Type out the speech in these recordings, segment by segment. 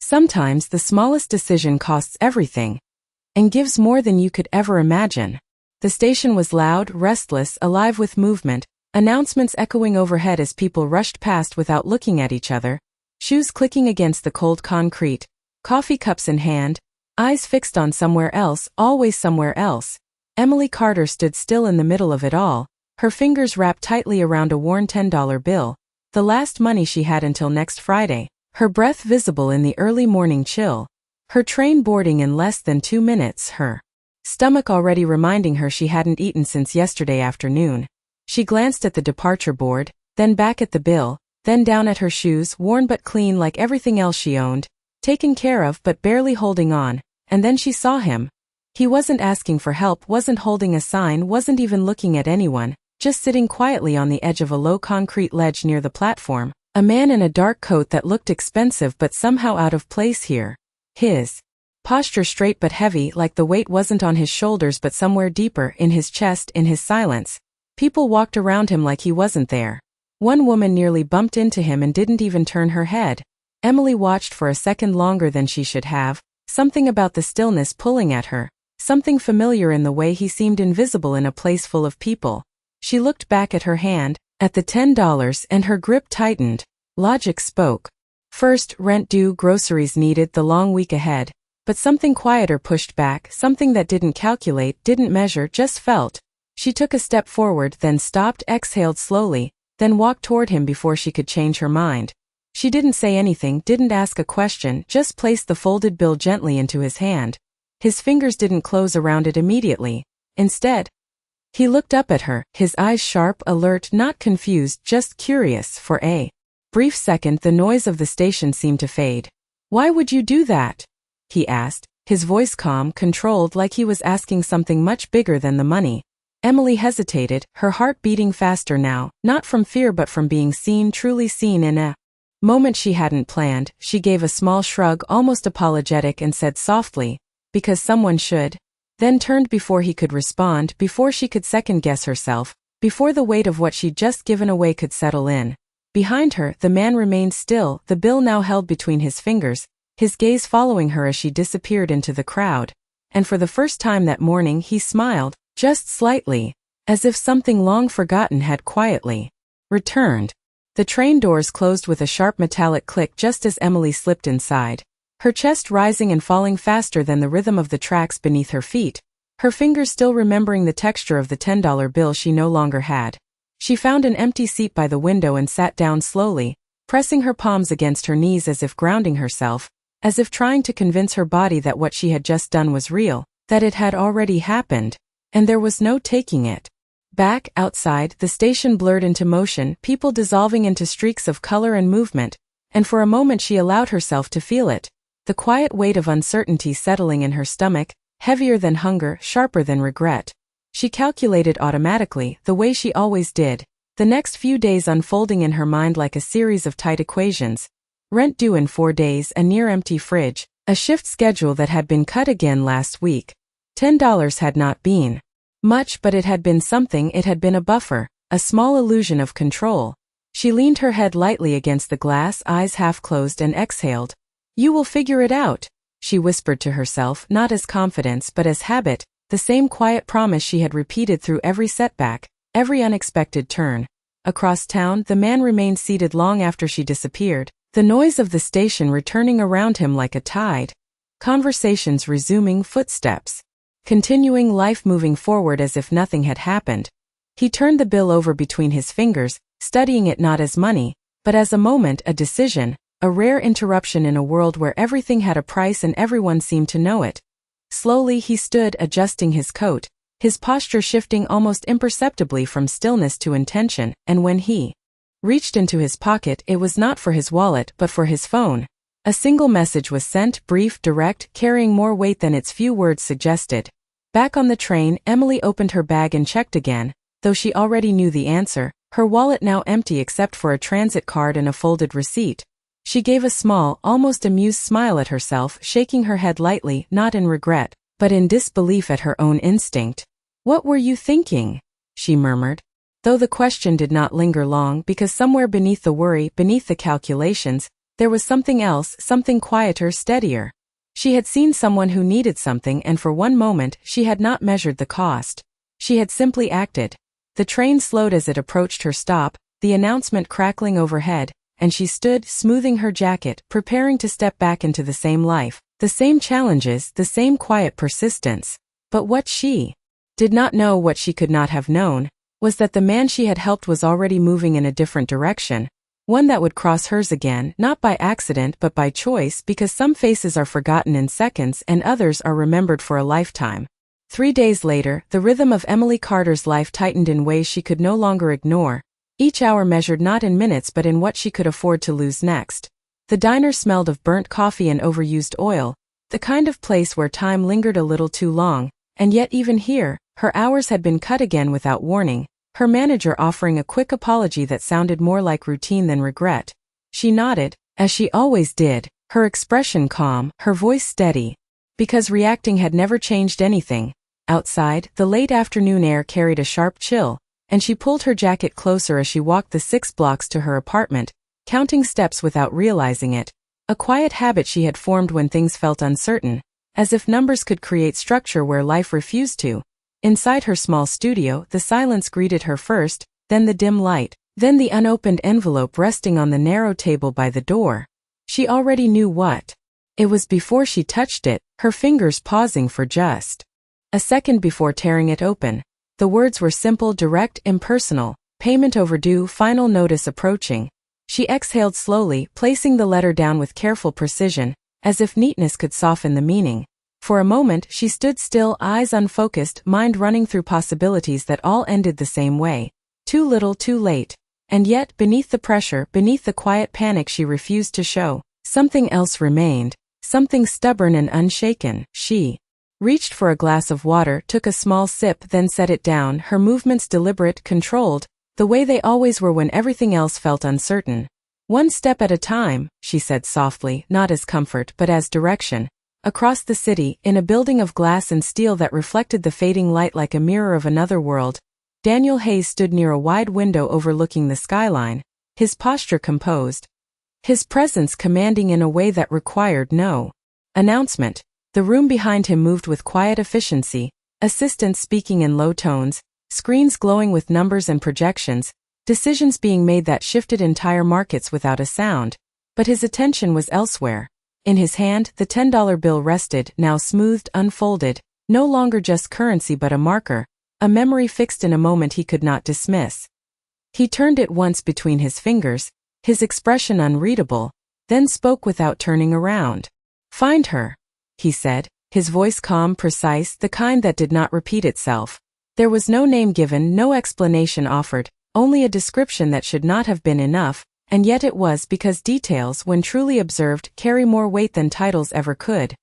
Sometimes the smallest decision costs everything and gives more than you could ever imagine. The station was loud, restless, alive with movement, announcements echoing overhead as people rushed past without looking at each other, shoes clicking against the cold concrete, coffee cups in hand, eyes fixed on somewhere else, always somewhere else. Emily Carter stood still in the middle of it all, her fingers wrapped tightly around a worn $10 bill, the last money she had until next Friday, her breath visible in the early morning chill, her train boarding in less than 2 minutes, her stomach already reminding her she hadn't eaten since yesterday afternoon. She glanced at the departure board, then back at the bill, then down at her shoes, worn but clean like everything else she owned, taken care of but barely holding on, and then she saw him. He wasn't asking for help, wasn't holding a sign, wasn't even looking at anyone, just sitting quietly on the edge of a low concrete ledge near the platform, a man in a dark coat that looked expensive but somehow out of place here. His posture straight but heavy, like the weight wasn't on his shoulders but somewhere deeper, in his chest, in his silence. People walked around him like he wasn't there. One woman nearly bumped into him and didn't even turn her head. Emily watched for a second longer than she should have, something about the stillness pulling at her, something familiar in the way he seemed invisible in a place full of people. She looked back at her hand, at the $10, and her grip tightened. Logic spoke. First, rent due, groceries needed, the long week ahead. But something quieter pushed back, something that didn't calculate, didn't measure, just felt. She took a step forward, then stopped, exhaled slowly, then walked toward him before she could change her mind. She didn't say anything, didn't ask a question, just placed the folded bill gently into his hand. His fingers didn't close around it immediately. Instead, he looked up at her, his eyes sharp, alert, not confused, just curious. For a brief second the noise of the station seemed to fade. "Why would you do that?" he asked, his voice calm, controlled, like he was asking something much bigger than the money. Emily hesitated, her heart beating faster now, not from fear but from being seen, truly seen. In a moment she hadn't planned, she gave a small shrug, almost apologetic, and said softly, "Because someone should," then turned before he could respond, before she could second-guess herself, before the weight of what she'd just given away could settle in. Behind her, the man remained still, the bill now held between his fingers, his gaze following her as she disappeared into the crowd. And for the first time that morning he smiled, just slightly, as if something long forgotten had quietly returned. The train doors closed with a sharp metallic click just as Emily slipped inside, her chest rising and falling faster than the rhythm of the tracks beneath her feet, her fingers still remembering the texture of the $10 bill she no longer had. She found an empty seat by the window and sat down slowly, pressing her palms against her knees as if grounding herself, as if trying to convince her body that what she had just done was real, that it had already happened, and there was no taking it back. Outside, the station blurred into motion, people dissolving into streaks of color and movement, and for a moment she allowed herself to feel it. The quiet weight of uncertainty settling in her stomach, heavier than hunger, sharper than regret. She calculated automatically, the way she always did, the next few days unfolding in her mind like a series of tight equations. Rent due in 4 days, a near-empty fridge, a shift schedule that had been cut again last week. $10 had not been much, but it had been something. It had been a buffer, a small illusion of control. She leaned her head lightly against the glass, eyes half closed, and exhaled. "You will figure it out," she whispered to herself, not as confidence but as habit, the same quiet promise she had repeated through every setback, every unexpected turn. Across town, the man remained seated long after she disappeared, the noise of the station returning around him like a tide. Conversations resuming, footsteps continuing, life moving forward as if nothing had happened. He turned the bill over between his fingers, studying it not as money, but as a moment, a decision, a rare interruption in a world where everything had a price and everyone seemed to know it. Slowly he stood, adjusting his coat, his posture shifting almost imperceptibly from stillness to intention, and when he reached into his pocket, it was not for his wallet but for his phone. A single message was sent, brief, direct, carrying more weight than its few words suggested. Back on the train, Emily opened her bag and checked again, though she already knew the answer, her wallet now empty except for a transit card and a folded receipt. She gave a small, almost amused smile at herself, shaking her head lightly, not in regret, but in disbelief at her own instinct. "What were you thinking?" she murmured. Though the question did not linger long because somewhere beneath the worry, beneath the calculations, There was something else, something quieter, steadier. She had seen someone who needed something, and for one moment she had not measured the cost. She had simply acted. The train slowed as it approached her stop, the announcement crackling overhead, and she stood, smoothing her jacket, preparing to step back into the same life, the same challenges, the same quiet persistence. But what she did not know, what she could not have known, was that the man she had helped was already moving in a different direction, one that would cross hers again, not by accident but by choice, because some faces are forgotten in seconds and others are remembered for a lifetime. 3 days later, the rhythm of Emily Carter's life tightened in ways she could no longer ignore, each hour measured not in minutes but in what she could afford to lose next. The diner smelled of burnt coffee and overused oil, the kind of place where time lingered a little too long, and yet even here, her hours had been cut again without warning, her manager offering a quick apology that sounded more like routine than regret. She nodded, as she always did, her expression calm, her voice steady. Because reacting had never changed anything. Outside, the late afternoon air carried a sharp chill, and she pulled her jacket closer as she walked the 6 blocks to her apartment, counting steps without realizing it, a quiet habit she had formed when things felt uncertain, as if numbers could create structure where life refused to. Inside her small studio, the silence greeted her first, then the dim light, then the unopened envelope resting on the narrow table by the door. She already knew what it was before she touched it, her fingers pausing for just a second before tearing it open. The words were simple, direct, impersonal: payment overdue, final notice approaching. She exhaled slowly, placing the letter down with careful precision, as if neatness could soften the meaning. For a moment she stood still, eyes unfocused, mind running through possibilities that all ended the same way. Too little, too late. And yet, beneath the pressure, beneath the quiet panic she refused to show, something else remained, something stubborn and unshaken. She reached for a glass of water, took a small sip, then set it down, her movements deliberate, controlled, the way they always were when everything else felt uncertain. "One step at a time," she said softly, not as comfort but as direction. Across the city, in a building of glass and steel that reflected the fading light like a mirror of another world, Daniel Hayes stood near a wide window overlooking the skyline, his posture composed, his presence commanding in a way that required no announcement. The room behind him moved with quiet efficiency, assistants speaking in low tones, screens glowing with numbers and projections, decisions being made that shifted entire markets without a sound. But his attention was elsewhere. In his hand, the $10 bill rested, now smoothed, unfolded, no longer just currency but a marker, a memory fixed in a moment he could not dismiss. He turned it once between his fingers, his expression unreadable, then spoke without turning around. "Find her," he said, his voice calm, precise, the kind that did not repeat itself. There was no name given, no explanation offered, only a description that should not have been enough, and yet it was, because details, when truly observed, carry more weight than titles ever could.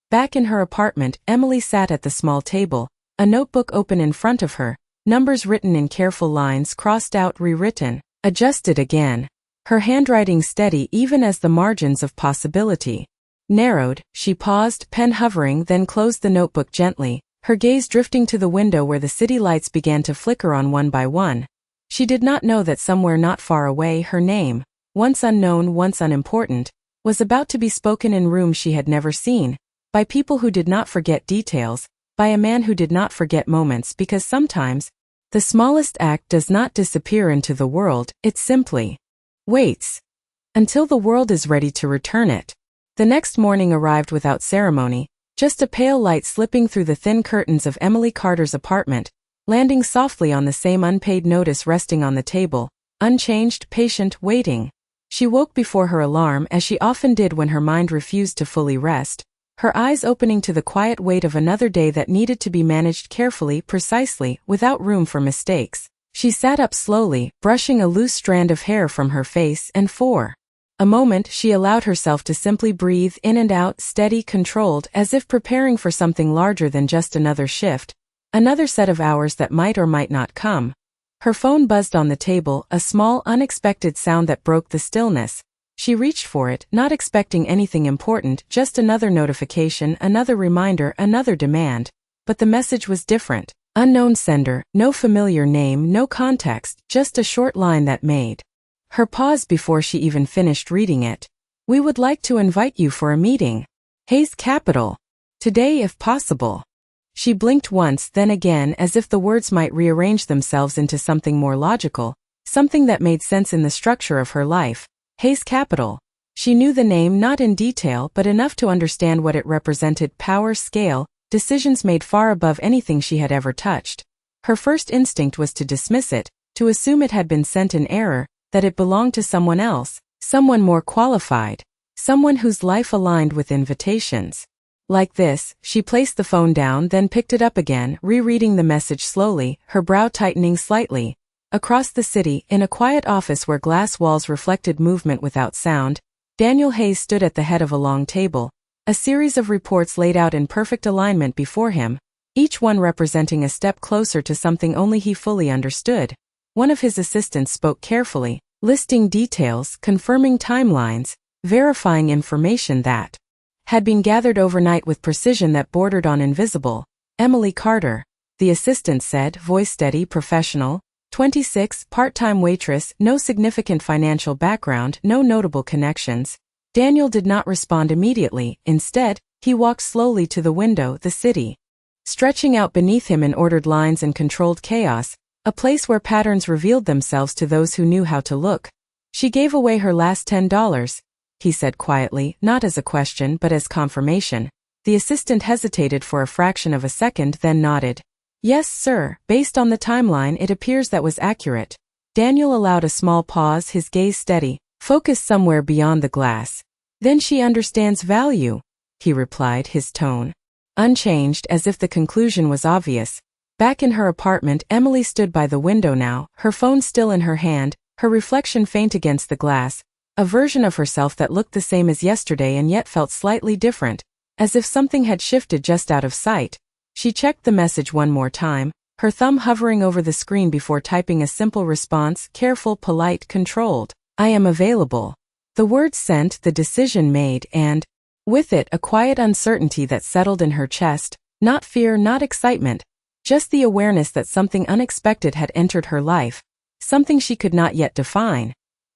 Back in her apartment, Emily sat at the small table, a notebook open in front of her, numbers written in careful lines, crossed out, rewritten, adjusted again. Her handwriting steady even as the margins of possibility narrowed. She paused, pen hovering, then closed the notebook gently, her gaze drifting to the window where the city lights began to flicker on one by one. She did not know that somewhere not far away her name, once unknown, once unimportant, was about to be spoken in rooms she had never seen, by people who did not forget details, by a man who did not forget moments, because sometimes, the smallest act does not disappear into the world, it simply waits until the world is ready to return it. The next morning arrived without ceremony, just a pale light slipping through the thin curtains of Emily Carter's apartment, landing softly on the same unpaid notice resting on the table, unchanged, patient, waiting. She woke before her alarm, as she often did when her mind refused to fully rest, her eyes opening to the quiet weight of another day that needed to be managed carefully, precisely, without room for mistakes. She sat up slowly, brushing a loose strand of hair from her face, and for a moment she allowed herself to simply breathe in and out, steady, controlled, as if preparing for something larger than just another shift, another set of hours that might or might not come. Her phone buzzed on the table, a small, unexpected sound that broke the stillness. She reached for it, not expecting anything important, just another notification, another reminder, another demand. But the message was different. Unknown sender, no familiar name, no context, just a short line that made her pause before she even finished reading it. We would like to invite you for a meeting. Hayes Capital. Today if possible. She blinked once, then again, as if the words might rearrange themselves into something more logical, something that made sense in the structure of her life. Hayes Capital. She knew the name not in detail but enough to understand what it represented: power, scale, decisions made far above anything she had ever touched. Her first instinct was to dismiss it, to assume it had been sent in error, that it belonged to someone else, someone more qualified, someone whose life aligned with invitations. Like this, she placed the phone down, then picked it up again, rereading the message slowly, her brow tightening slightly. Across the city, in a quiet office where glass walls reflected movement without sound, Daniel Hayes stood at the head of a long table, a series of reports laid out in perfect alignment before him, each one representing a step closer to something only he fully understood. One of his assistants spoke carefully, listing details, confirming timelines, verifying information that had been gathered overnight with precision that bordered on invisible. Emily Carter, the assistant said, voice steady, professional, 26, part-time waitress, no significant financial background, no notable connections. Daniel did not respond immediately. Instead, he walked slowly to the window, the city stretching out beneath him in ordered lines and controlled chaos, a place where patterns revealed themselves to those who knew how to look. She gave away her last $10, he said quietly, not as a question but as confirmation. The assistant hesitated for a fraction of a second, then nodded. Yes, sir, based on the timeline it appears that was accurate. Daniel allowed a small pause, his gaze steady, focused somewhere beyond the glass. Then she understands value, he replied, his tone unchanged, as if the conclusion was obvious. Back in her apartment, Emily stood by the window now, her phone still in her hand, her reflection faint against the glass, a version of herself that looked the same as yesterday and yet felt slightly different, as if something had shifted just out of sight. She checked the message one more time, her thumb hovering over the screen before typing a simple response, careful, polite, controlled. I am available. The words sent, the decision made, and with it a quiet uncertainty that settled in her chest, not fear, not excitement, just the awareness that something unexpected had entered her life, something she could not yet define.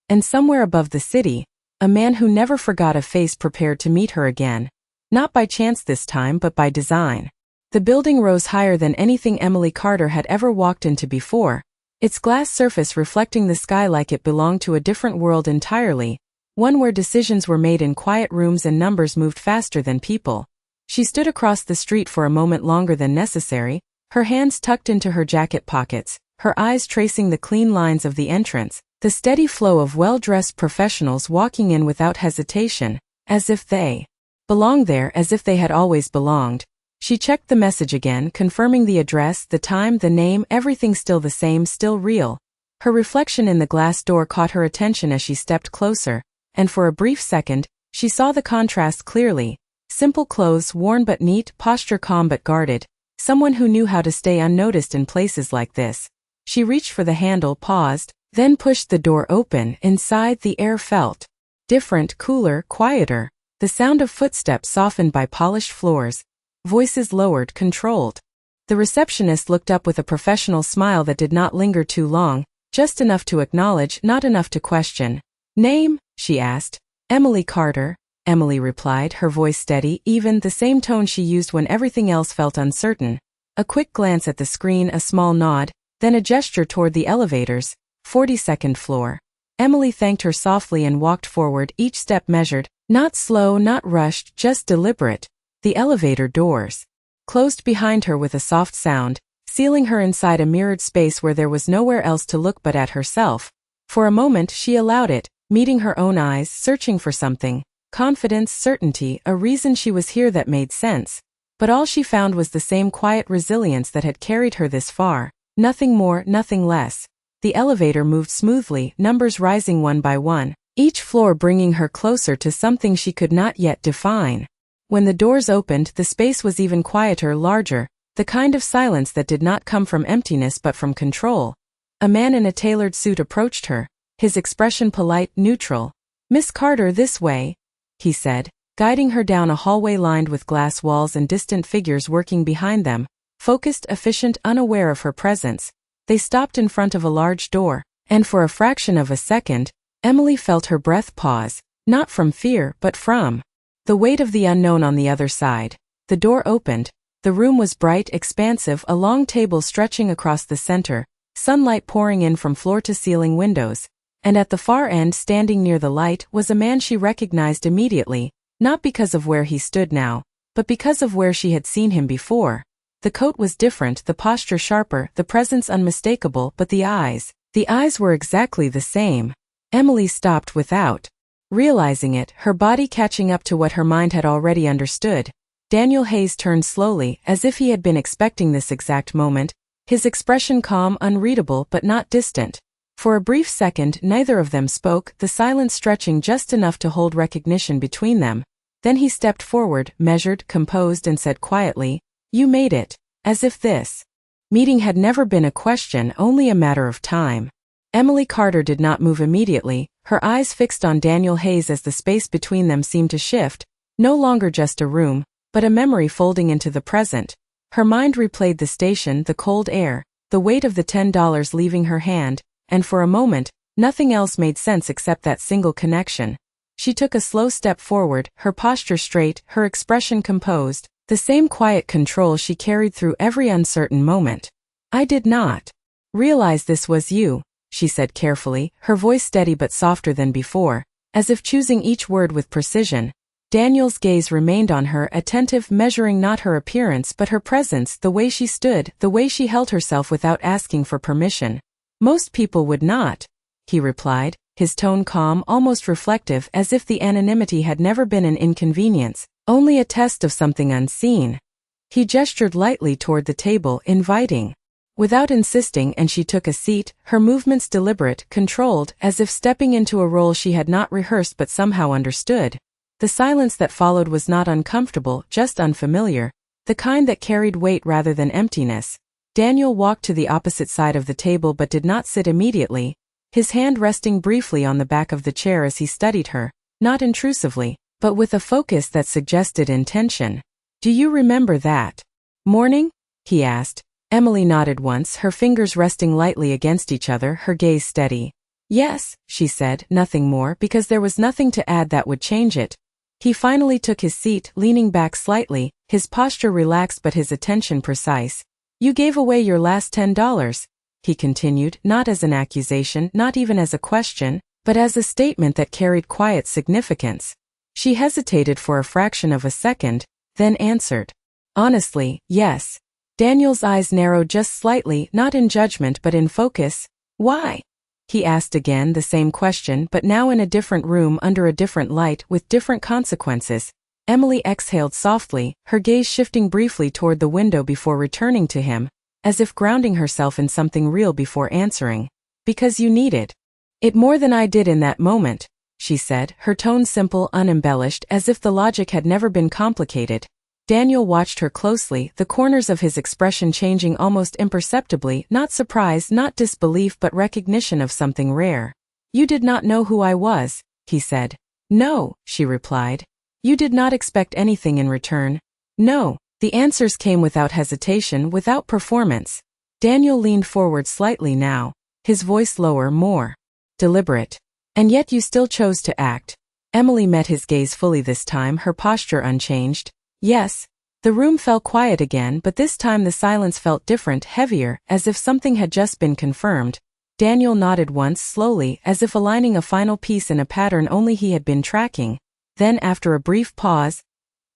And somewhere above the city, a man who never forgot a face prepared to meet her again. Not by chance this time, but by design. The building rose higher than anything Emily Carter had ever walked into before, its glass surface reflecting the sky like it belonged to a different world entirely, one where decisions were made in quiet rooms and numbers moved faster than people. She stood across the street for a moment longer than necessary, her hands tucked into her jacket pockets, her eyes tracing the clean lines of the entrance, the steady flow of well-dressed professionals walking in without hesitation, as if they belonged there, as if they had always belonged. She checked the message again, confirming the address, the time, the name, everything still the same, still real. Her reflection in the glass door caught her attention as she stepped closer, and for a brief second, she saw the contrast clearly. Simple clothes worn but neat, posture calm but guarded, someone who knew how to stay unnoticed in places like this. She reached for the handle, paused, then pushed the door open. Inside, the air felt different, cooler, quieter. The sound of footsteps softened by polished floors, voices lowered, controlled. The receptionist looked up with a professional smile that did not linger too long, just enough to acknowledge, not enough to question. Name? She asked. Emily Carter, Emily replied, her voice steady, even, the same tone she used when everything else felt uncertain. A quick glance at the screen, a small nod, then a gesture toward the elevators. 42nd floor. Emily thanked her softly and walked forward, each step measured, not slow, not rushed, just deliberate. The elevator doors closed behind her with a soft sound, sealing her inside a mirrored space where there was nowhere else to look but at herself. For a moment she allowed it, meeting her own eyes, searching for something, confidence, certainty, a reason she was here that made sense. But all she found was the same quiet resilience that had carried her this far, nothing more, nothing less. The elevator moved smoothly, numbers rising one by one, each floor bringing her closer to something she could not yet define. When the doors opened, the space was even quieter, larger, the kind of silence that did not come from emptiness but from control. A man in a tailored suit approached her, his expression polite, neutral. Miss Carter, this way, he said, guiding her down a hallway lined with glass walls and distant figures working behind them, focused, efficient, unaware of her presence. They stopped in front of a large door, and for a fraction of a second, Emily felt her breath pause, Not from fear, but from the weight of the unknown on the other side. The door opened. The room was bright, expansive, a long table stretching across the center, sunlight pouring in from floor-to-ceiling windows. And at the far end, standing near the light, was a man she recognized immediately, not because of where he stood now, but because of where she had seen him before. The coat was different, the posture sharper, the presence unmistakable, but the eyes were exactly the same. Emily stopped without realizing it, her body catching up to what her mind had already understood. Daniel Hayes turned slowly, as if he had been expecting this exact moment, his expression calm, unreadable, but not distant. For a brief second, neither of them spoke, the silence stretching just enough to hold recognition between them. Then he stepped forward, measured, composed, and said quietly, "You made it," as if this meeting had never been a question, only a matter of time. Emily Carter did not move immediately, her eyes fixed on Daniel Hayes as the space between them seemed to shift, no longer just a room, but a memory folding into the present. Her mind replayed the station, the cold air, the weight of the $10 leaving her hand, and for a moment, nothing else made sense except that single connection. She took a slow step forward, her posture straight, her expression composed, the same quiet control she carried through every uncertain moment. "I did not realize this was you," she said carefully, her voice steady but softer than before, as if choosing each word with precision. Daniel's gaze remained on her, attentive, measuring not her appearance but her presence, the way she stood, the way she held herself without asking for permission. "Most people would not," he replied, his tone calm, almost reflective, as if the anonymity had never been an inconvenience, only a test of something unseen. He gestured lightly toward the table, inviting. Without insisting, and she took a seat, her movements deliberate, controlled, as if stepping into a role she had not rehearsed but somehow understood. The silence that followed was not uncomfortable, just unfamiliar, the kind that carried weight rather than emptiness. Daniel walked to the opposite side of the table but did not sit immediately, his hand resting briefly on the back of the chair as he studied her, not intrusively, but with a focus that suggested intention. "Do you remember that morning?" he asked. Emily nodded once, her fingers resting lightly against each other, her gaze steady. "Yes," she said, nothing more, because there was nothing to add that would change it. He finally took his seat, leaning back slightly, his posture relaxed but his attention precise. "You gave away your last $10, he continued, not as an accusation, not even as a question, but as a statement that carried quiet significance. She hesitated for a fraction of a second, then answered. "Honestly, yes." Daniel's eyes narrowed just slightly, not in judgment but in focus. "Why?" He asked again the same question, but now in a different room, under a different light, with different consequences. Emily exhaled softly, her gaze shifting briefly toward the window before returning to him, as if grounding herself in something real before answering. "Because you needed it more than I did in that moment," she said, her tone simple, unembellished, as if the logic had never been complicated. Daniel watched her closely, the corners of his expression changing almost imperceptibly, not surprise, not disbelief, but recognition of something rare. "You did not know who I was," he said. "No," she replied. "You did not expect anything in return." "No." The answers came without hesitation, without performance. Daniel leaned forward slightly now, his voice lower, more deliberate. "And yet you still chose to act." Emily met his gaze fully this time, her posture unchanged. "Yes." The room fell quiet again, but this time the silence felt different, heavier, as if something had just been confirmed. Daniel nodded once, slowly, as if aligning a final piece in a pattern only he had been tracking. Then, after a brief pause,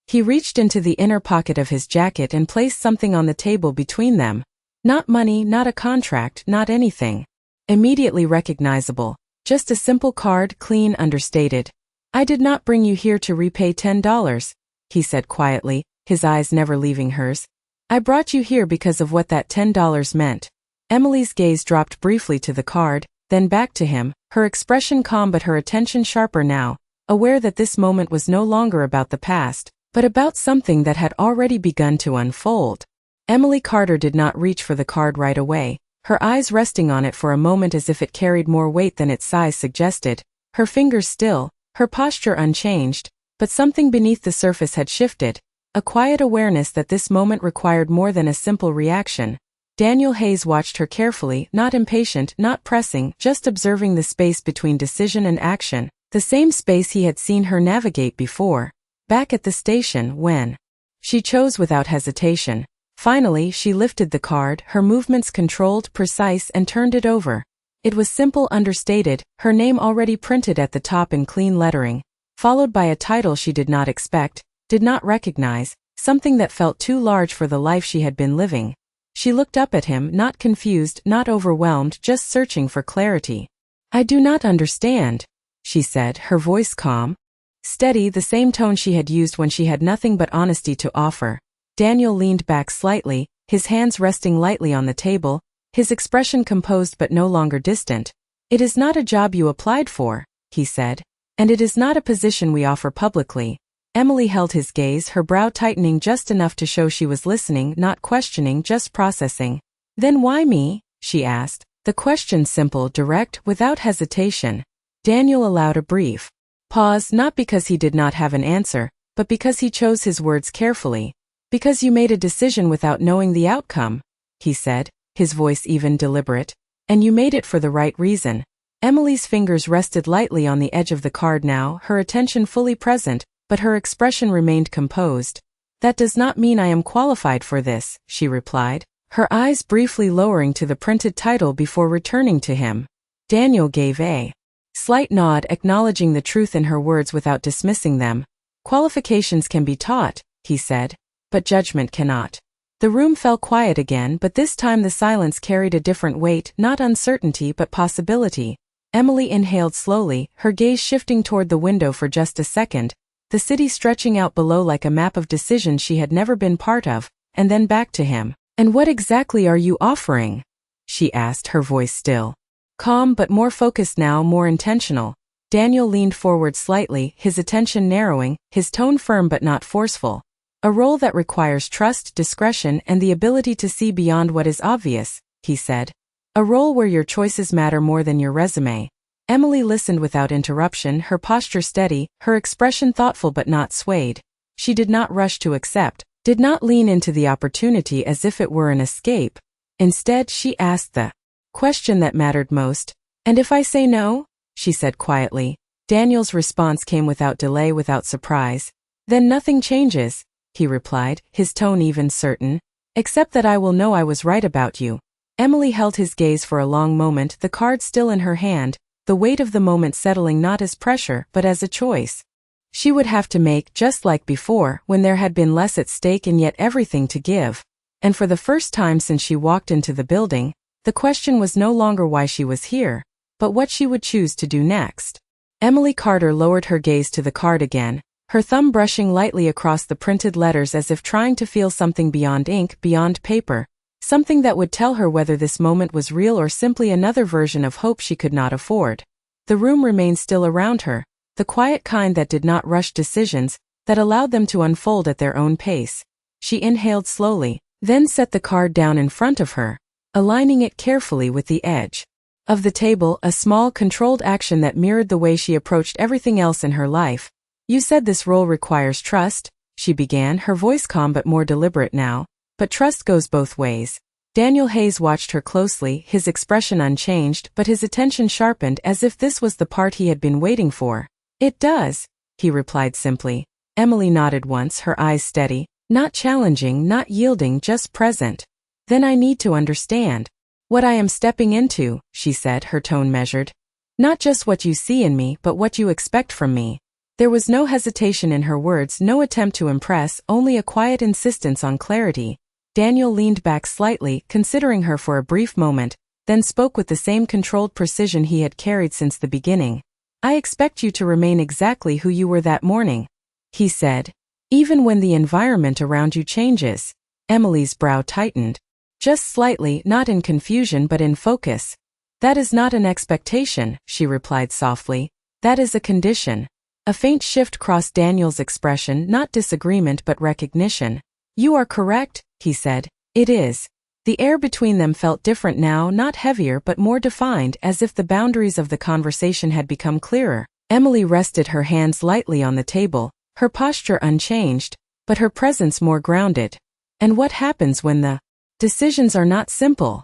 he reached into the inner pocket of his jacket and placed something on the table between them. Not money, not a contract, not anything immediately recognizable. Just a simple card, clean, understated. "I did not bring you here to repay $10, he said quietly, his eyes never leaving hers. "I brought you here because of what that $10 meant." Emily's gaze dropped briefly to the card, then back to him, her expression calm but her attention sharper now, aware that this moment was no longer about the past, but about something that had already begun to unfold. Emily Carter did not reach for the card right away, her eyes resting on it for a moment as if it carried more weight than its size suggested, her fingers still, her posture unchanged, but something beneath the surface had shifted, a quiet awareness that this moment required more than a simple reaction. Daniel Hayes watched her carefully, not impatient, not pressing, just observing the space between decision and action, The same space he had seen her navigate before, back at the station when she chose without hesitation. Finally, she lifted the card, her movements controlled, precise, and turned it over. It was simple, understated, her name already printed at the top in clean lettering, followed by a title she did not expect, did not recognize, something that felt too large for the life she had been living. She looked up at him, not confused, not overwhelmed, just searching for clarity. "I do not understand," she said, her voice calm, steady, the same tone she had used when she had nothing but honesty to offer. Daniel leaned back slightly, his hands resting lightly on the table, his expression composed but no longer distant. "It is not a job you applied for," he said, "and it is not a position we offer publicly." Emily held his gaze, her brow tightening just enough to show she was listening, not questioning, just processing. "Then why me?" she asked, the question simple, direct, without hesitation. Daniel allowed a brief pause, not because he did not have an answer, but because he chose his words carefully. "Because you made a decision without knowing the outcome," he said, his voice even, deliberate. "And you made it for the right reason." Emily's fingers rested lightly on the edge of the card now, her attention fully present, but her expression remained composed. "That does not mean I am qualified for this," she replied, her eyes briefly lowering to the printed title before returning to him. Daniel gave a slight nod, acknowledging the truth in her words without dismissing them. "Qualifications can be taught," he said, "but judgment cannot." The room fell quiet again, but this time the silence carried a different weight, not uncertainty but possibility. Emily inhaled slowly, her gaze shifting toward the window for just a second, the city stretching out below like a map of decisions she had never been part of, and then back to him. "And what exactly are you offering?" she asked, her voice still calm but more focused now, more intentional. Daniel leaned forward slightly, his attention narrowing, his tone firm but not forceful. "A role that requires trust, discretion, and the ability to see beyond what is obvious," he said. "A role where your choices matter more than your resume." Emily listened without interruption, her posture steady, her expression thoughtful but not swayed. She did not rush to accept, did not lean into the opportunity as if it were an escape. Instead, she asked the question that mattered most. "And if I say no?" she said quietly. Daniel's response came without delay, without surprise. "Then nothing changes," he replied, his tone even, certain. "Except that I will know I was right about you." Emily held his gaze for a long moment, the card still in her hand, the weight of the moment settling not as pressure but as a choice she would have to make, just like before, when there had been less at stake and yet everything to give. And for the first time since she walked into the building, the question was no longer why she was here, but what she would choose to do next. Emily Carter lowered her gaze to the card again, her thumb brushing lightly across the printed letters as if trying to feel something beyond ink, beyond paper, something that would tell her whether this moment was real or simply another version of hope she could not afford. The room remained still around her, the quiet kind that did not rush decisions, that allowed them to unfold at their own pace. She inhaled slowly, then set the card down in front of her, aligning it carefully with the edge of the table, a small, controlled action that mirrored the way she approached everything else in her life. "You said this role requires trust," she began, her voice calm but more deliberate now, "but trust goes both ways." Daniel Hayes watched her closely, his expression unchanged, but his attention sharpened as if this was the part he had been waiting for. "It does," he replied simply. Emily nodded once, her eyes steady, not challenging, not yielding, just present. "Then I need to understand what I am stepping into," she said, her tone measured. "Not just what you see in me, but what you expect from me." There was no hesitation in her words, no attempt to impress, only a quiet insistence on clarity. Daniel leaned back slightly, considering her for a brief moment, then spoke with the same controlled precision he had carried since the beginning. "I expect you to remain exactly who you were that morning," he said, "even when the environment around you changes." Emily's brow tightened. Just slightly, not in confusion but in focus. "That is not an expectation," she replied softly. "That is a condition." A faint shift crossed Daniel's expression, not disagreement but recognition. "You are correct," he said. "It is." The air between them felt different now, not heavier but more defined, as if the boundaries of the conversation had become clearer. Emily rested her hands lightly on the table, her posture unchanged, but her presence more grounded. "And what happens when the decisions are not simple?"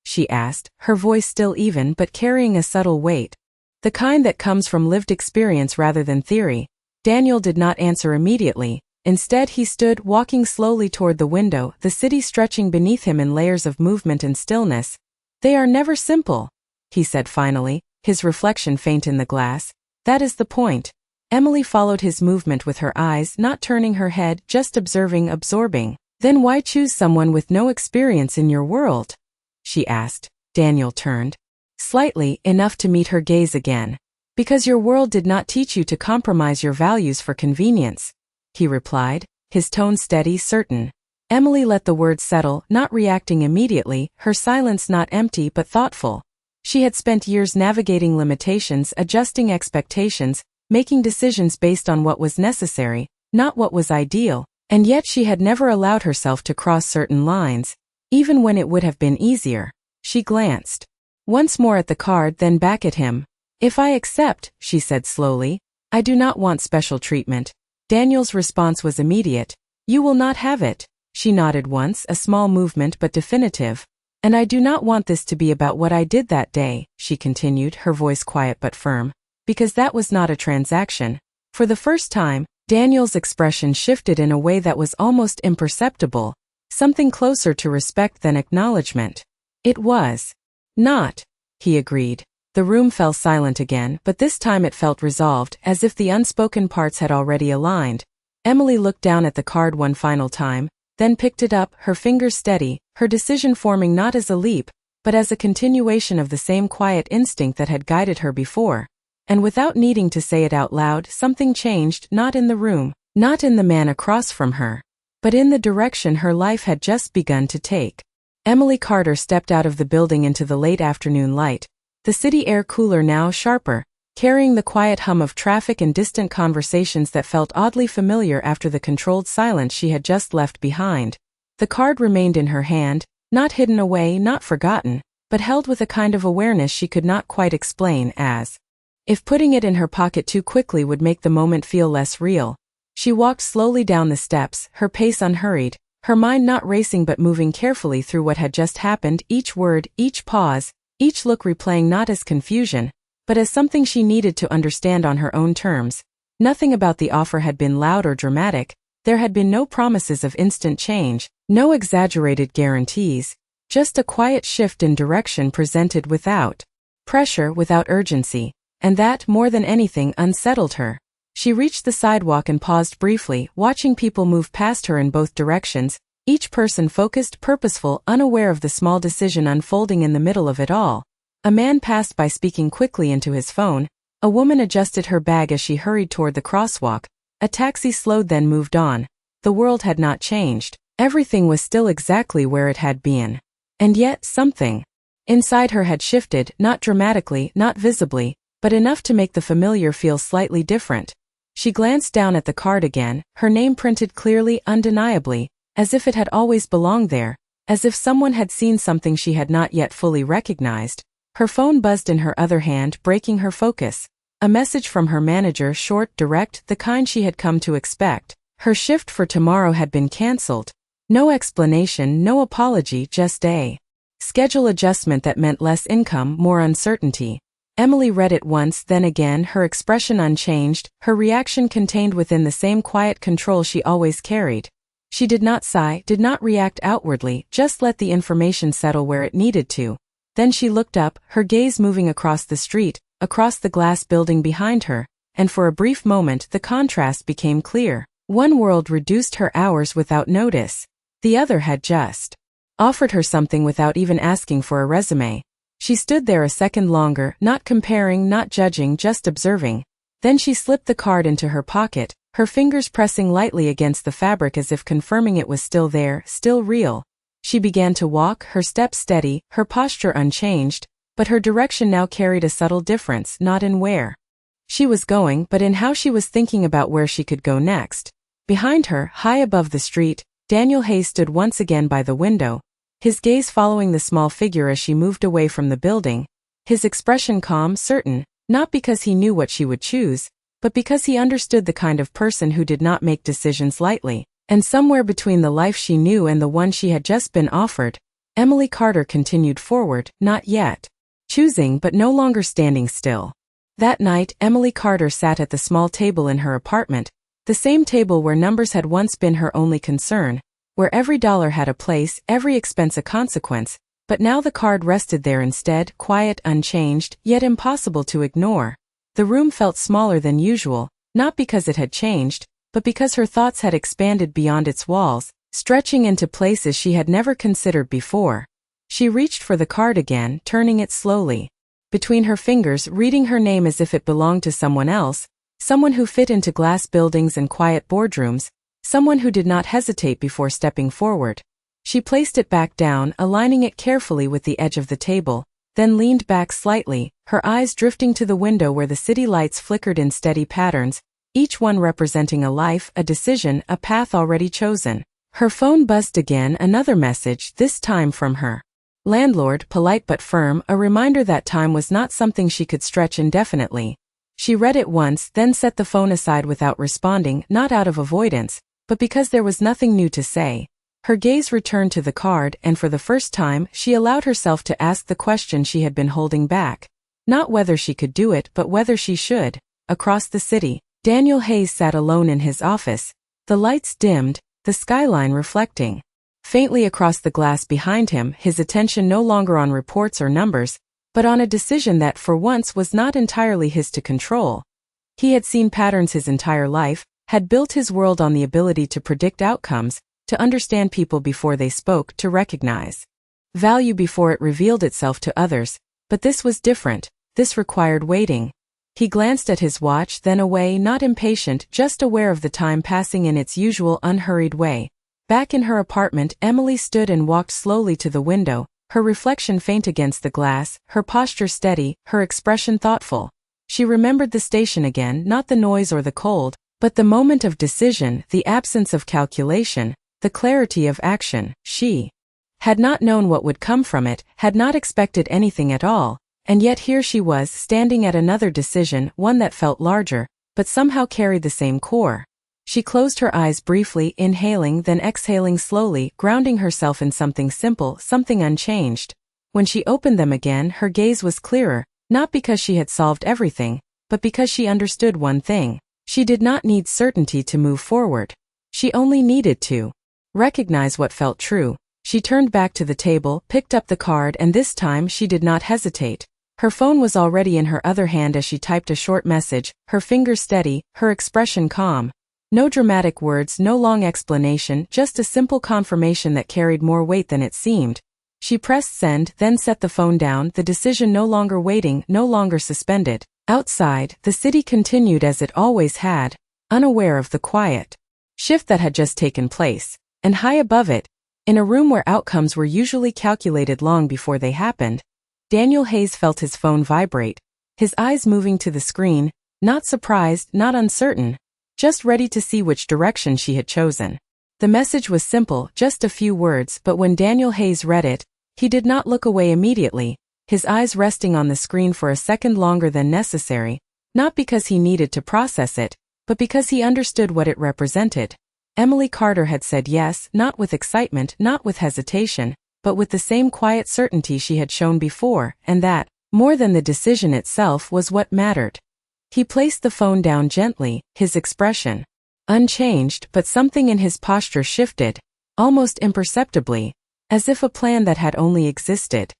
she asked, her voice still even but carrying a subtle weight. The kind that comes from lived experience rather than theory. Daniel did not answer immediately. Instead, he stood, walking slowly toward the window, the city stretching beneath him in layers of movement and stillness. They are never simple, he said finally, his reflection faint in the glass. That is the point. Emily followed his movement with her eyes, not turning her head, just observing, absorbing. Then why choose someone with no experience in your world? She asked. Daniel turned. Slightly, enough to meet her gaze again. Because your world did not teach you to compromise your values for convenience, he replied, his tone steady, certain. Emily let the words settle, not reacting immediately, her silence not empty but thoughtful. She had spent years navigating limitations, adjusting expectations, making decisions based on what was necessary, not what was ideal, and yet she had never allowed herself to cross certain lines, even when it would have been easier. She glanced once more at the card, then back at him. If I accept, she said slowly, I do not want special treatment. Daniel's response was immediate. You will not have it. She nodded once, a small movement but definitive. And I do not want this to be about what I did that day, she continued, her voice quiet but firm. Because that was not a transaction. For the first time, Daniel's expression shifted in a way that was almost imperceptible, something closer to respect than acknowledgement. It was not, he agreed. The room fell silent again, but this time it felt resolved, as if the unspoken parts had already aligned. Emily looked down at the card one final time, then picked it up, her fingers steady, her decision forming not as a leap, but as a continuation of the same quiet instinct that had guided her before. And without needing to say it out loud, something changed, not in the room, not in the man across from her, but in the direction her life had just begun to take. Emily Carter stepped out of the building into the late afternoon light, the city air cooler now, sharper, carrying the quiet hum of traffic and distant conversations that felt oddly familiar after the controlled silence she had just left behind. The card remained in her hand, not hidden away, not forgotten, but held with a kind of awareness she could not quite explain, as if putting it in her pocket too quickly would make the moment feel less real. She walked slowly down the steps, her pace unhurried, her mind not racing but moving carefully through what had just happened, each word, each pause, each look replaying not as confusion, but as something she needed to understand on her own terms. Nothing about the offer had been loud or dramatic, there had been no promises of instant change, no exaggerated guarantees, just a quiet shift in direction presented without pressure, without urgency, and that, more than anything, unsettled her. She reached the sidewalk and paused briefly, watching people move past her in both directions, each person focused, purposeful, unaware of the small decision unfolding in the middle of it all. A man passed by speaking quickly into his phone, a woman adjusted her bag as she hurried toward the crosswalk, a taxi slowed then moved on. The world had not changed, everything was still exactly where it had been. And yet, something inside her had shifted, not dramatically, not visibly, but enough to make the familiar feel slightly different. She glanced down at the card again, her name printed clearly, undeniably, as if it had always belonged there, as if someone had seen something she had not yet fully recognized. Her phone buzzed in her other hand, breaking her focus. A message from her manager, short, direct, the kind she had come to expect. Her shift for tomorrow had been cancelled. No explanation, no apology, just a schedule adjustment that meant less income, more uncertainty. Emily read it once, then again, her expression unchanged, her reaction contained within the same quiet control she always carried. She did not sigh, did not react outwardly, just let the information settle where it needed to. Then she looked up, her gaze moving across the street, across the glass building behind her, and for a brief moment the contrast became clear. One world reduced her hours without notice. The other had just offered her something without even asking for a resume. She stood there a second longer, not comparing, not judging, just observing. Then she slipped the card into her pocket, her fingers pressing lightly against the fabric as if confirming it was still there, still real. She began to walk, her steps steady, her posture unchanged, but her direction now carried a subtle difference, not in where she was going, but in how she was thinking about where she could go next. Behind her, high above the street, Daniel Hayes stood once again by the window, his gaze following the small figure as she moved away from the building, his expression calm, certain, not because he knew what she would choose, but because he understood the kind of person who did not make decisions lightly. And somewhere between the life she knew and the one she had just been offered, Emily Carter continued forward, not yet choosing but no longer standing still. That night, Emily Carter sat at the small table in her apartment, the same table where numbers had once been her only concern, where every dollar had a place, every expense a consequence, but now the card rested there instead, quiet, unchanged, yet impossible to ignore. The room felt smaller than usual, not because it had changed, but because her thoughts had expanded beyond its walls, stretching into places she had never considered before. She reached for the card again, turning it slowly between her fingers, reading her name as if it belonged to someone else, someone who fit into glass buildings and quiet boardrooms, someone who did not hesitate before stepping forward. She placed it back down, aligning it carefully with the edge of the table, then leaned back slightly, her eyes drifting to the window where the city lights flickered in steady patterns, each one representing a life, a decision, a path already chosen. Her phone buzzed again, another message, this time from her landlord, polite but firm, a reminder that time was not something she could stretch indefinitely. She read it once, then set the phone aside without responding, not out of avoidance, but because there was nothing new to say. Her gaze returned to the card, and for the first time, she allowed herself to ask the question she had been holding back. Not whether she could do it, but whether she should. Across the city, Daniel Hayes sat alone in his office, the lights dimmed, the skyline reflecting faintly across the glass behind him, his attention no longer on reports or numbers, but on a decision that for once was not entirely his to control. He had seen patterns his entire life, had built his world on the ability to predict outcomes, to understand people before they spoke, to recognize value before it revealed itself to others, but this was different, this required waiting. He glanced at his watch, then away, not impatient, just aware of the time passing in its usual unhurried way. Back in her apartment, Emily stood and walked slowly to the window, her reflection faint against the glass, her posture steady, her expression thoughtful. She remembered the station again, not the noise or the cold, but the moment of decision, the absence of calculation, the clarity of action. She had not known what would come from it, had not expected anything at all, and yet here she was, standing at another decision, one that felt larger, but somehow carried the same core. She closed her eyes briefly, inhaling, then exhaling slowly, grounding herself in something simple, something unchanged. When she opened them again, her gaze was clearer, not because she had solved everything, but because she understood one thing. She did not need certainty to move forward. She only needed to recognize what felt true. She turned back to the table, picked up the card, and this time she did not hesitate. Her phone was already in her other hand as she typed a short message, her fingers steady, her expression calm. No dramatic words, no long explanation, just a simple confirmation that carried more weight than it seemed. She pressed send, then set the phone down, the decision no longer waiting, no longer suspended. Outside, the city continued as it always had, unaware of the quiet shift that had just taken place. And high above it, in a room where outcomes were usually calculated long before they happened, Daniel Hayes felt his phone vibrate, his eyes moving to the screen, not surprised, not uncertain, just ready to see which direction she had chosen. The message was simple, just a few words, but when Daniel Hayes read it, he did not look away immediately, his eyes resting on the screen for a second longer than necessary, not because he needed to process it, but because he understood what it represented. Emily Carter had said yes, not with excitement, not with hesitation, but with the same quiet certainty she had shown before, and that, more than the decision itself, was what mattered. He placed the phone down gently, his expression unchanged, but something in his posture shifted, almost imperceptibly, as if a plan that had only existed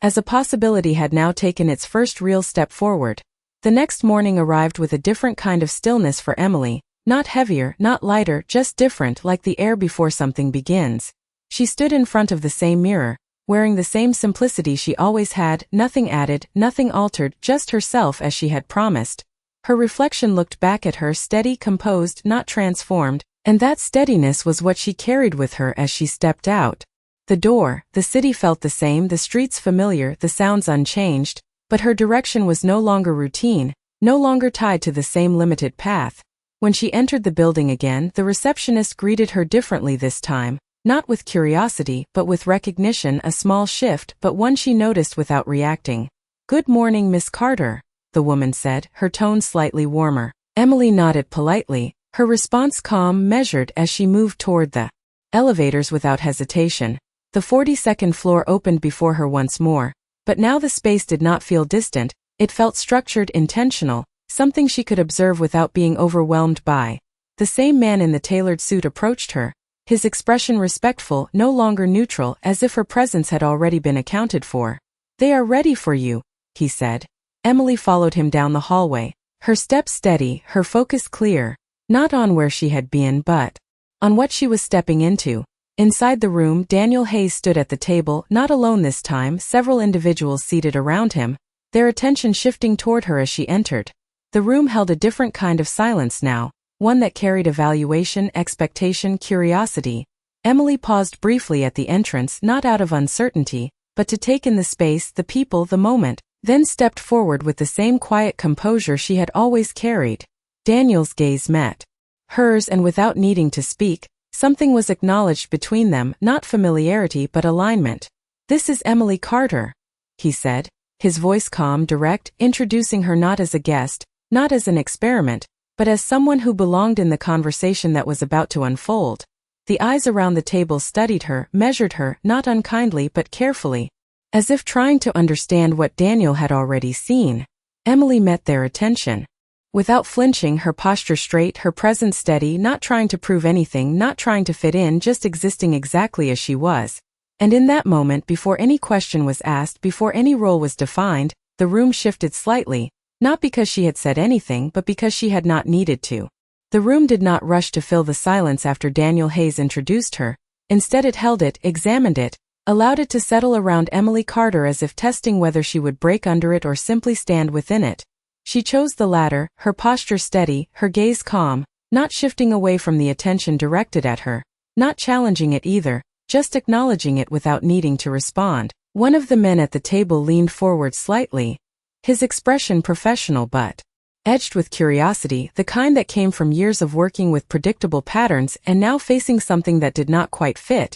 as a possibility had now taken its first real step forward. The next morning arrived with a different kind of stillness for Emily, not heavier, not lighter, just different, like the air before something begins. She stood in front of the same mirror, wearing the same simplicity she always had, nothing added, nothing altered, just herself as she had promised. Her reflection looked back at her, steady, composed, not transformed, and that steadiness was what she carried with her as she stepped out. The door, the city felt the same, the streets familiar, the sounds unchanged, but her direction was no longer routine, no longer tied to the same limited path. When she entered the building again, the receptionist greeted her differently this time, not with curiosity, but with recognition, a small shift, but one she noticed without reacting. "Good morning, Miss Carter," the woman said, her tone slightly warmer. Emily nodded politely, her response calm, measured as she moved toward the elevators without hesitation. The 42nd floor opened before her once more, but now the space did not feel distant, It felt structured, intentional, something she could observe without being overwhelmed by. The same man in the tailored suit approached her, his expression respectful, no longer neutral, as if her presence had already been accounted for. "They are ready for you," he said. Emily followed him down the hallway, her steps steady, her focus clear, not on where she had been but on what she was stepping into. Inside the room, Daniel Hayes stood at the table, not alone this time, several individuals seated around him, their attention shifting toward her as she entered. The room held a different kind of silence now, one that carried evaluation, expectation, curiosity. Emily paused briefly at the entrance, not out of uncertainty, but to take in the space, the people, the moment, then stepped forward with the same quiet composure she had always carried. Daniel's gaze met hers, and without needing to speak, something was acknowledged between them, not familiarity but alignment. "This is Emily Carter," he said, his voice calm, direct, introducing her not as a guest, not as an experiment, but as someone who belonged in the conversation that was about to unfold. The eyes around the table studied her, measured her, not unkindly but carefully, as if trying to understand what Daniel had already seen. Emily met their attention. Without flinching, her posture straight, her presence steady, not trying to prove anything, not trying to fit in, just existing exactly as she was. And in that moment, before any question was asked, before any role was defined, the room shifted slightly, not because she had said anything but because she had not needed to. The room did not rush to fill the silence after Daniel Hayes introduced her. Instead it held it, examined it, allowed it to settle around Emily Carter as if testing whether she would break under it or simply stand within it. She chose the latter, her posture steady, her gaze calm, not shifting away from the attention directed at her, not challenging it either, just acknowledging it without needing to respond. One of the men at the table leaned forward slightly, his expression professional but edged with curiosity, the kind that came from years of working with predictable patterns and now facing something that did not quite fit.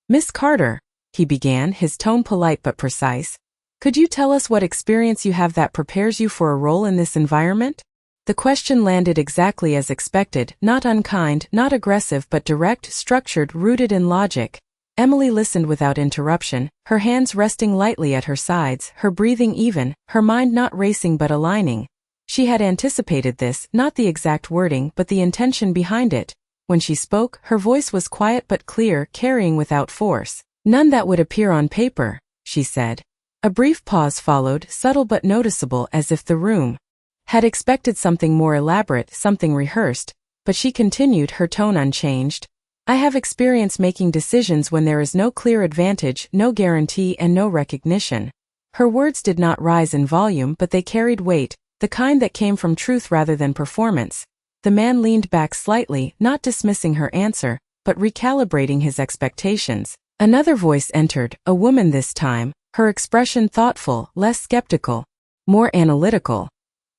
"Miss Carter," he began, his tone polite but precise, "could you tell us what experience you have that prepares you for a role in this environment?" The question landed exactly as expected, not unkind, not aggressive but direct, structured, rooted in logic. Emily listened without interruption, her hands resting lightly at her sides, her breathing even, her mind not racing but aligning. She had anticipated this, not the exact wording but the intention behind it. When she spoke, her voice was quiet but clear, carrying without force. "None that would appear on paper," she said. A brief pause followed, subtle but noticeable, as if the room had expected something more elaborate, something rehearsed, but she continued, her tone unchanged. "I have experience making decisions when there is no clear advantage, no guarantee, and no recognition." Her words did not rise in volume but they carried weight, the kind that came from truth rather than performance. The man leaned back slightly, not dismissing her answer, but recalibrating his expectations. Another voice entered, a woman this time, her expression thoughtful, less skeptical, more analytical.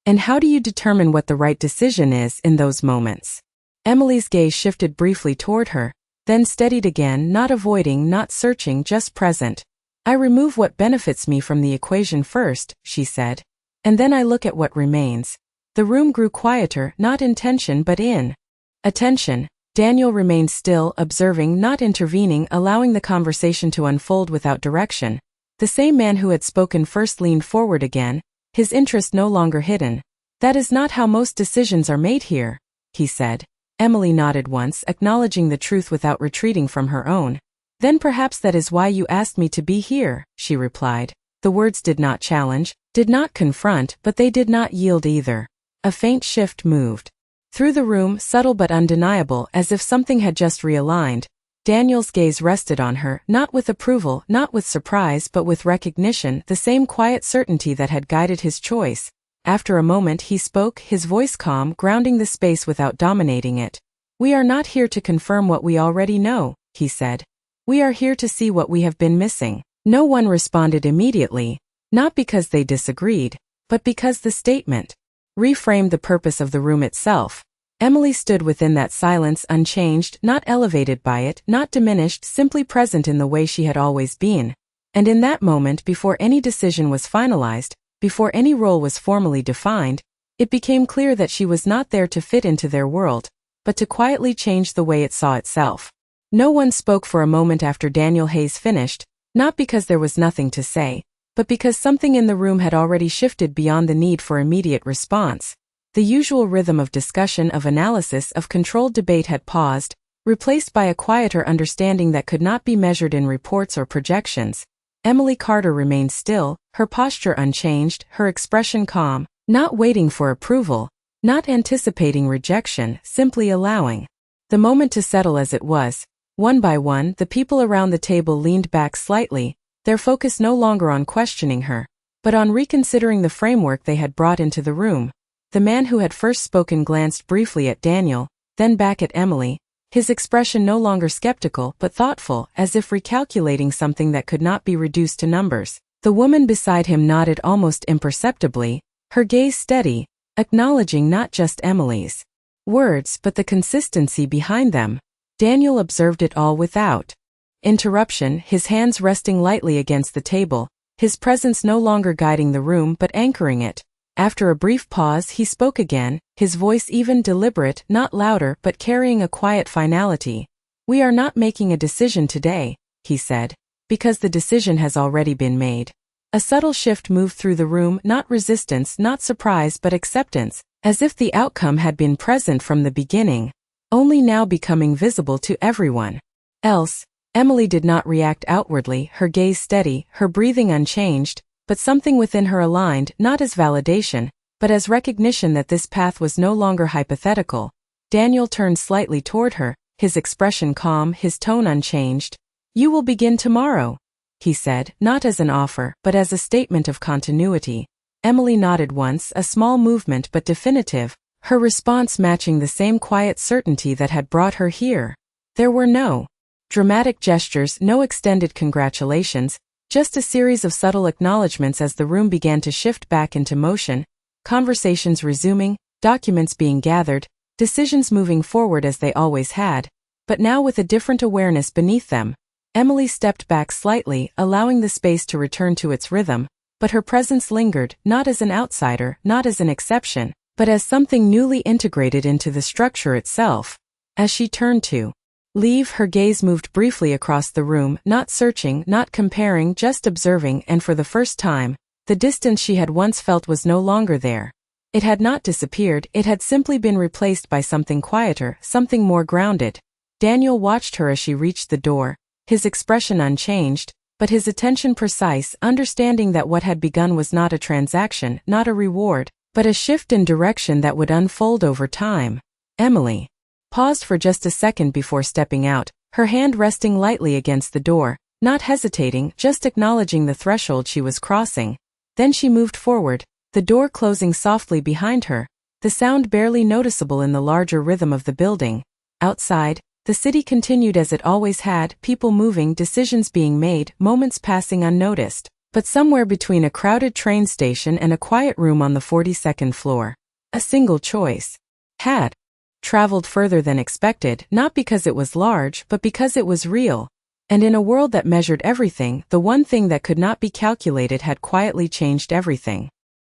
"And how do you determine what the right decision is in those moments?" Emily's gaze shifted briefly toward her, then steadied again, not avoiding, not searching, just present. "I remove what benefits me from the equation first," she said. "And then I look at what remains." The room grew quieter, not in tension but in attention. Daniel remained still, observing, not intervening, allowing the conversation to unfold without direction. The same man who had spoken first leaned forward again, his interest no longer hidden. "That is not how most decisions are made here," he said. Emily nodded once, acknowledging the truth without retreating from her own. "Then perhaps that is why you asked me to be here," she replied. The words did not challenge, did not confront, but they did not yield either. A faint shift moved through the room, subtle but undeniable, as if something had just realigned. Daniel's gaze rested on her, not with approval, not with surprise, but with recognition, the same quiet certainty that had guided his choice. After a moment he spoke, his voice calm, grounding the space without dominating it. "We are not here to confirm what we already know," he said. "We are here to see what we have been missing." No one responded immediately, not because they disagreed, but because the statement reframed the purpose of the room itself. Emily stood within that silence, unchanged, not elevated by it, not diminished, simply present in the way she had always been. And in that moment, before any decision was finalized, before any role was formally defined, it became clear that she was not there to fit into their world, but to quietly change the way it saw itself. No one spoke for a moment after Daniel Hayes finished, not because there was nothing to say, but because something in the room had already shifted beyond the need for immediate response. The usual rhythm of discussion, of analysis, of controlled debate had paused, replaced by a quieter understanding that could not be measured in reports or projections. Emily Carter remained still, her posture unchanged, her expression calm, not waiting for approval, not anticipating rejection, simply allowing the moment to settle as it was. One by one, the people around the table leaned back slightly, their focus no longer on questioning her, but on reconsidering the framework they had brought into the room. The man who had first spoken glanced briefly at Daniel, then back at Emily, his expression no longer skeptical but thoughtful, as if recalculating something that could not be reduced to numbers. The woman beside him nodded almost imperceptibly, her gaze steady, acknowledging not just Emily's words but the consistency behind them. Daniel observed it all without interruption, his hands resting lightly against the table, his presence no longer guiding the room but anchoring it. After a brief pause, he spoke again, his voice even, deliberate, not louder but carrying a quiet finality. "We are not making a decision today," he said, "because the decision has already been made." A subtle shift moved through the room, not resistance, not surprise but acceptance, as if the outcome had been present from the beginning, only now becoming visible to everyone else. Emily did not react outwardly, her gaze steady, her breathing unchanged, but something within her aligned, not as validation, but as recognition that this path was no longer hypothetical. Daniel turned slightly toward her, his expression calm, his tone unchanged. "You will begin tomorrow," he said, not as an offer, but as a statement of continuity. Emily nodded once, a small movement but definitive, her response matching the same quiet certainty that had brought her here. There were no dramatic gestures, no extended congratulations, just a series of subtle acknowledgments as the room began to shift back into motion, conversations resuming, documents being gathered, decisions moving forward as they always had, but now with a different awareness beneath them. Emily stepped back slightly, allowing the space to return to its rhythm, but her presence lingered, not as an outsider, not as an exception, but as something newly integrated into the structure itself. As she turned to leave, her gaze moved briefly across the room, not searching, not comparing, just observing, and for the first time, the distance she had once felt was no longer there. It had not disappeared, it had simply been replaced by something quieter, something more grounded. Daniel watched her as she reached the door, his expression unchanged, but his attention precise, understanding that what had begun was not a transaction, not a reward, but a shift in direction that would unfold over time. Emily paused for just a second before stepping out, her hand resting lightly against the door, not hesitating, just acknowledging the threshold she was crossing. Then she moved forward, the door closing softly behind her, the sound barely noticeable in the larger rhythm of the building. Outside, the city continued as it always had, people moving, decisions being made, moments passing unnoticed. But somewhere between a crowded train station and a quiet room on the 42nd floor, a single choice had traveled further than expected, not because it was large, but because it was real. And in a world that measured everything, the one thing that could not be calculated had quietly changed everything.